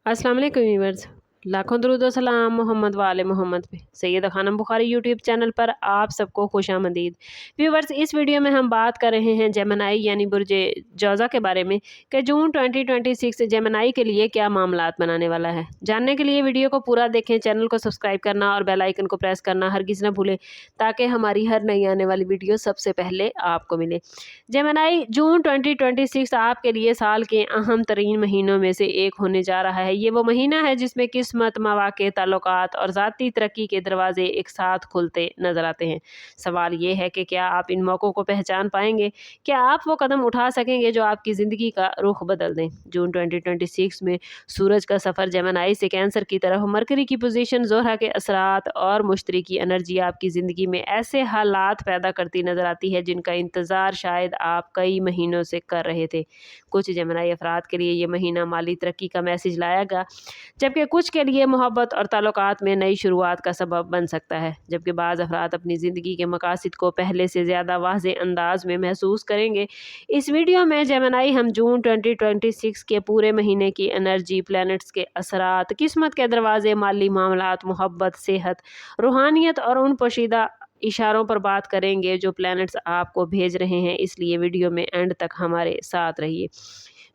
अस्सलाम वालेकुम व्यूअर्स। लाखों दरूद व सलाम मोहम्मद वाले मोहम्मद पे। सैयद खानम बुखारी यूट्यूब चैनल पर आप सबको खुशामदीद। व्यूअर्स, इस वीडियो में हम बात कर रहे हैं जेमिनी यानी बुर्ज जौज़ा के बारे में कि जून 2026 जेमिनी के लिए क्या मामलात बनाने वाला है। जानने के लिए वीडियो को पूरा देखें, चैनल को सब्सक्राइब करना और बेल आइकन को प्रेस करना हरगिज़ न भूलें ताकि हमारी हर नई आने वाली वीडियो सबसे पहले आपको मिले। जेमिनी जून 2026 आपके लिए साल के अहम तरीन महीनों में से एक होने जा रहा है। ये वो महीना है जिसमें किस्मत, मौक़े, ताल्लुकात और ज़ाती तरक्की के दरवाजे एक साथ खुलते नजर आते हैं। सवाल ये है कि क्या आप इन मौक़ों को पहचान पाएंगे? क्या आप वो कदम उठा सकेंगे जो आपकी ज़िंदगी का रुख बदल दें? जून 2026 में सूरज का सफ़र जेमिनी से कैंसर की तरफ, मरकरी की पोजीशन, ज़ोहरा के असरात और मुश्तरी की एनर्जी आपकी ज़िंदगी में ऐसे हालात पैदा करती नजर आती है जिनका इंतज़ार शायद आप कई महीनों से कर रहे थे। कुछ जेमिनी अफराद के लिए ये महीना माली तरक्की का मैसेज लाएगा, जबकि कुछ के लिए मोहब्बत और ताल्लुकात में नई शुरुआत का सबब बन सकता है। जबकि बाज़ अफराद अपनी ज़िंदगी के मकासद को पहले से ज़्यादा वाज़ेह अंदाज में महसूस करेंगे। इस वीडियो में जेमिनी हम जून 2026 के पूरे महीने की एनर्जी, प्लैनेट्स के असरात, किस्मत के दरवाजे, माली मामलात, मोहब्बत, सेहत, रूहानियत और उन पोशीदा इशारों पर बात करेंगे जो प्लैनेट्स आपको भेज रहे हैं। इसलिए वीडियो में एंड तक हमारे साथ रहिए।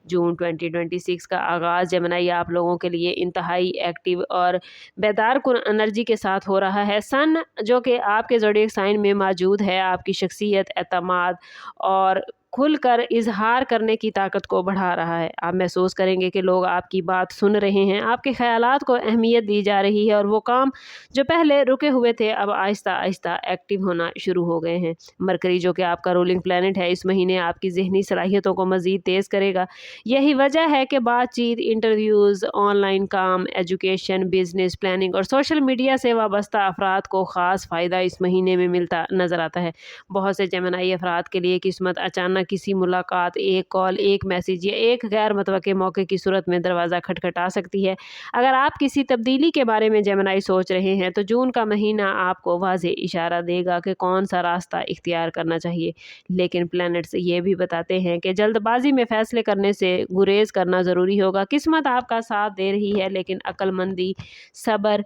जून 2026 का आगाज़ जेमिनी आप लोगों के लिए इंतहाई एक्टिव और बेदार कुन एनर्जी के साथ हो रहा है। सन जो कि आपके ज़ोडिएक साइन में मौजूद है, आपकी शख्सियत, एतमाद और खुलकर इजहार करने की ताकत को बढ़ा रहा है। आप महसूस करेंगे कि लोग आपकी बात सुन रहे हैं, आपके ख्यालात को अहमियत दी जा रही है और वो काम जो पहले रुके हुए थे अब आहिस्ता आहिस्ता एक्टिव होना शुरू हो गए हैं। मरकरी जो कि आपका रूलिंग प्लैनेट है, इस महीने आपकी जहनी सलाहियतों को मज़ीद तेज़ करेगा। यही वजह है कि बातचीत, इंटरव्यूज़, ऑनलाइन काम, एजुकेशन, बिजनेस प्लानिंग और सोशल मीडिया से वाबस्ता अफराद को ख़ास फ़ायदा इस महीने में मिलता नज़र आता है। बहुत से जेमिनी अफराद के लिए किस्मत अचानक किसी मुलाकात, एक कॉल, एक मैसेज या एक गैर मुतवक्के मौके की सूरत में दरवाज़ा खटखटा सकती है। अगर आप किसी तब्दीली के बारे में जेमिनी सोच रहे हैं तो जून का महीना आपको वाज़ेह इशारा देगा कि कौन सा रास्ता इख्तियार करना चाहिए। लेकिन प्लैनेट्स ये भी बताते हैं कि जल्दबाजी में फ़ैसले करने से गुरेज करना ज़रूरी होगा। किस्मत आपका साथ दे रही है, लेकिन अक्लमंदी, सब्र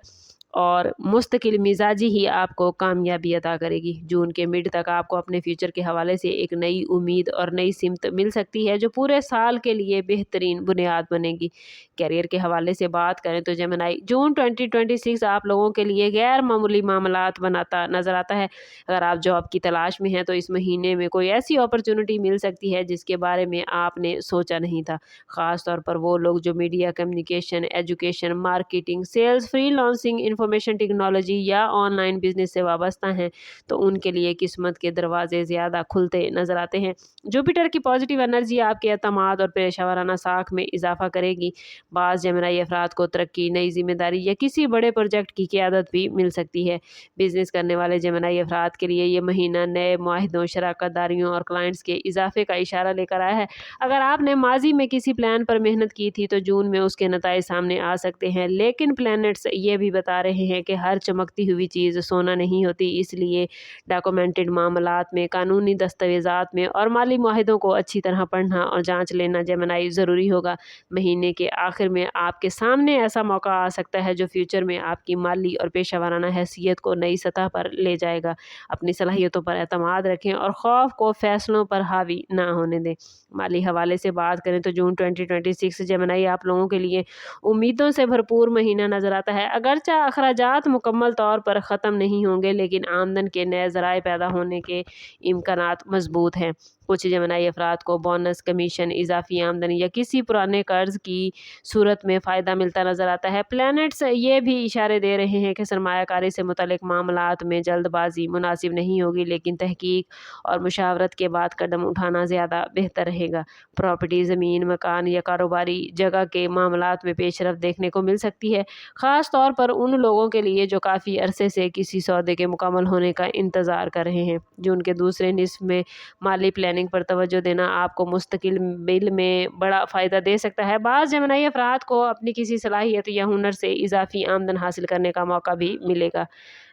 और मुस्तकिल मिजाजी ही आपको कामयाबी अता करेगी। जून के मिड तक आपको अपने फ्यूचर के हवाले से एक नई उम्मीद और नई सिमत मिल सकती है जो पूरे साल के लिए बेहतरीन बुनियाद बनेगी। करियर के हवाले से बात करें तो जेमिनी जून 2026 आप लोगों के लिए गैर मामूली मामलात बनाता नज़र आता है। अगर आप जॉब की तलाश में हैं तो इस महीने में कोई ऐसी अपॉर्चुनिटी मिल सकती है जिसके बारे में आपने सोचा नहीं था। ख़ास तौर पर वो लोग जो media, communication, education, marketing, sales, freelancing, information technology या ऑनलाइन बिजनेस से वाबस्ता हैं, तो उनके लिए किस्मत के दरवाजे ज़्यादा खुलते नज़र आते हैं। जुपिटर की पॉजिटिव एनर्जी आपके एतमाद और पेशेवराना साख में इजाफा करेगी। बाज़ जेमिनी अफराद को तरक्की, नई जिम्मेदारी या किसी बड़े प्रोजेक्ट की क़ियादत भी मिल सकती है। बिजनेस करने वाले जेमिनी अफराद के लिए ये महीना नए मुआहदों, शराकत दारियों और क्लाइंट्स के इजाफे का इशारा लेकर आया है। अगर आपने माजी में किसी प्लान पर मेहनत की थी तो जून में उसके नताइज सामने आ सकते हैं। लेकिन प्लैनेट्स ये भी बता रहे हैं कि हर चमकती हुई चीज़ सोना नहीं होती, इसलिए डॉक्यूमेंटेड मामलात में, कानूनी दस्तावेज़ात में और माली मुआहदों को अच्छी तरह पढ़ना और जांच लेना जेमिनी ज़रूरी होगा। महीने के आखिर में आपके सामने ऐसा मौका आ सकता है जो फ्यूचर में आपकी माली और पेशेवराना हैसियत को नई सतह पर ले जाएगा। अपनी सलाहियतों पर एतमाद रखें और खौफ को फैसलों पर हावी ना होने दें। माली हवाले से बात करें तो जून 2026 जेमिनी आप लोगों के लिए उम्मीदों से भरपूर महीना नज़र आता है। अगरचे अखराजात मुकम्मल तौर पर ख़त्म नहीं होंगे, लेकिन आमदन के नए ज़राए पैदा होने के इम्कानात मजबूत हैं। कुछ जेमिनी अफराद को बोनस, कमीशन, इजाफी आमदनी या किसी पुराने कर्ज की सूरत में फ़ायदा मिलता नज़र आता है। प्लैनेट्स ये भी इशारे दे रहे हैं कि सरमायाकारी से मुतल्लिक मामलात में जल्दबाजी मुनासिब नहीं होगी, लेकिन तहकीक और मुशावरत के बाद कदम उठाना ज़्यादा बेहतर रहेगा। प्रॉपर्टी, ज़मीन, मकान या कारोबारी जगह के मामलात में पेशरफ देखने को मिल सकती है, ख़ास तौर पर उन लोगों के लिए जो काफ़ी अरसे से किसी सौदे के मुकम्मल होने का इंतज़ार कर रहे हैं। जून के दूसरे निस्फ़ में माली प्लानिंग पर तवज्जो देना आपको मुस्तकिल बिल में बड़ा फ़ायदा दे सकता है। बाज़ जेमिनी अफराद को अपनी किसी सलाहियत या हुनर से इजाफी आमदन हासिल करने का मौका भी मिलेगा।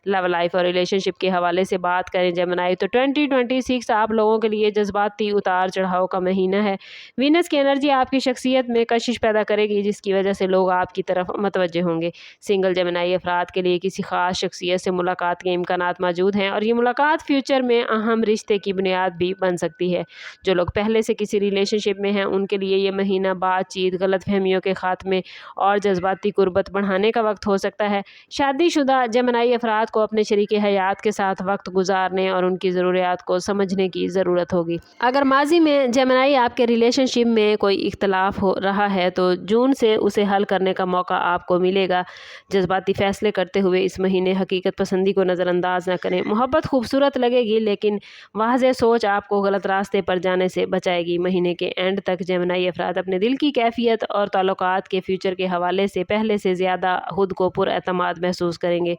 लव लाइफ और रिलेशनशिप के हवाले से बात करें जेमिनी, तो 2026 आप लोगों के लिए जज्बाती उतार चढ़ाव का महीना है। वीनस की एनर्जी आपकी शख्सियत में कशिश पैदा करेगी, जिसकी वजह से लोग आपकी तरफ मतवज्जे होंगे। सिंगल जेमिनी अफराद के लिए किसी खास शख्सियत से मुलाकात के इम्कानात मौजूद हैं और ये मुलाकात फ्यूचर में अहम रिश्ते की बुनियाद भी बन सकती है। जो लोग पहले से किसी रिलेशनशिप में हैं उनके लिए ये महीना बातचीत, गलतफहमियों के खात्मे और जज्बाती कुर्बत बढ़ाने का वक्त हो सकता है। शादीशुदा जेमिनी अफराद को अपने शरीक हयात के साथ वक्त गुजारने और उनकी ज़रूरियात को समझने की ज़रूरत होगी। अगर माजी में जेमिनी आपके रिलेशनशिप में कोई इख्तलाफ हो रहा है तो जून से उसे हल करने का मौका आपको मिलेगा। जज्बाती फैसले करते हुए इस महीने हकीकत पसंदी को नज़रअंदाज न करें। मोहब्बत खूबसूरत लगेगी लेकिन वाज़ेह सोच आपको गलत रास्ते पर जाने से बचाएगी। महीने के एंड तक जेमिनी अफराद अपने दिल की कैफियत और ताल्लुकात के फ्यूचर के हवाले से पहले से ज़्यादा खुद को पुरएतमाद महसूस करेंगे।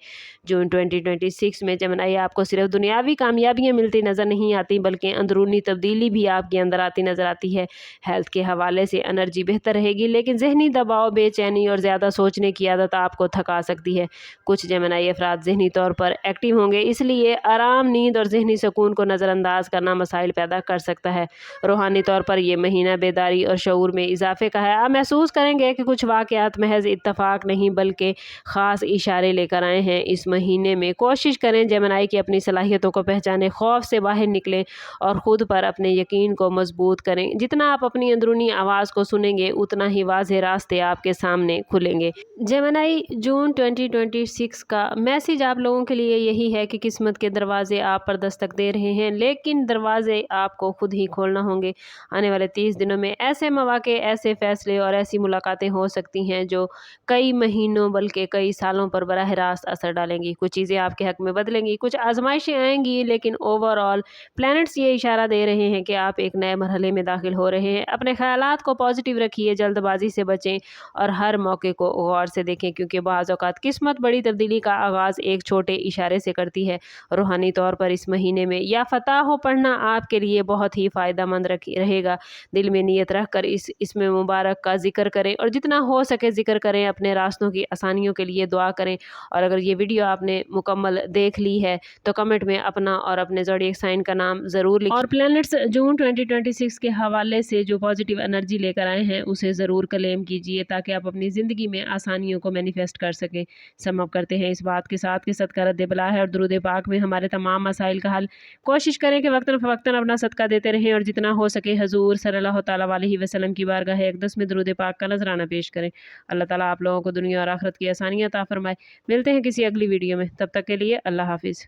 जून 2026 में जेमिनी आपको सिर्फ दुनियावी कामयाबियाँ मिलती नज़र नहीं आती बल्कि अंदरूनी तब्दीली भी आपके अंदर आती नज़र आती है। हेल्थ के हवाले से एनर्जी बेहतर रहेगी लेकिन जहनी दबाव, बेचैनी और ज़्यादा सोचने की आदत आपको थका सकती है। कुछ जेमिनी अफराद जहनी तौर पर एक्टिव होंगे, इसलिए आराम, नींद और जहनी सुकून को नज़रअंदाज करना मसाइल पैदा कर सकता है। रूहानी तौर पर यह महीना बेदारी और शऊर में इजाफे का है। आप महसूस करेंगे कि कुछ वाक़यात महज इत्तफाक नहीं बल्कि ख़ास इशारे लेकर आए हैं। इस महीने में कोशिश करें जेमिनी की अपनी सलाहियतों को पहचानें, खौफ से बाहर निकलें और ख़ुद पर अपने यकीन को मजबूत करें। जितना आप अपनी अंदरूनी आवाज़ को सुनेंगे उतना ही वाज़ेह रास्ते आपके सामने खुलेंगे। जेमिनी, जून 2026 का मैसेज आप लोगों के लिए यही है कि किस्मत के दरवाजे आप पर दस्तक दे रहे हैं लेकिन दरवाजे आपको खुद ही खोलना होंगे। आने वाले 30 दिनों में ऐसे मौके, ऐसे फैसले और ऐसी मुलाकातें हो सकती हैं जो कई महीनों बल्कि कई सालों पर बराह रास्त असर डालेंगी। कुछ चीज़ें आपके हक में बदलेंगी, कुछ आजमाइशें आएंगी लेकिन ओवरऑल प्लैनेट्स ये इशारा दे रहे हैं कि आप एक नए मरहले में दाखिल हो रहे हैं। अपने ख्यालात को पॉजिटिव रखिए, जल्दबाजी से बचें और हर मौके को गौर से देखें क्योंकि बाज़ औक़ात किस्मत बड़ी तब्दीली का आगाज़ एक छोटे इशारे से करती है। रूहानी तौर पर इस महीने में या फ़ताह पढ़ना आपके लिए बहुत ही फ़ायदेमंद रहेगा। दिल में नीयत रख कर इसमें मुबारक का जिक्र करें और जितना हो सके जिक्र करें। अपने रास्तों की आसानियों के लिए दुआ करें। और अगर ये वीडियो आपने मुकम्मल देख ली है तो कमेंट में अपना और अपने ज़ोडिएक साइन का नाम ज़रूर लिखें और प्लैनेट्स जून 2026 के हवाले से जो पॉजिटिव एनर्जी लेकर आए हैं उसे ज़रूर क्लेम कीजिए ताकि आप अपनी ज़िंदगी में आसानियों को मैनिफेस्ट कर सकें। सम अप करते हैं इस बात के साथ कि सदका रद्द बला है और दुरूद पाक में हमारे तमाम मसाइल का हल। कोशिश करें कि वक्तन फ़वक्तन अपना सदका देते रहें और जितना हो सके हजूर सल्लल्लाहु तआला अलैहि वसल्लम की बारगाह अक़दस में दुरूद पाक का नजराना पेश करें। अल्लाह ताला आप लोगों को दुनिया और आखिरत की आसानियाँ अता फरमाए। मिलते हैं किसी अगली वीडियो में, तब तक के लिए अल्लाह हाफिज़।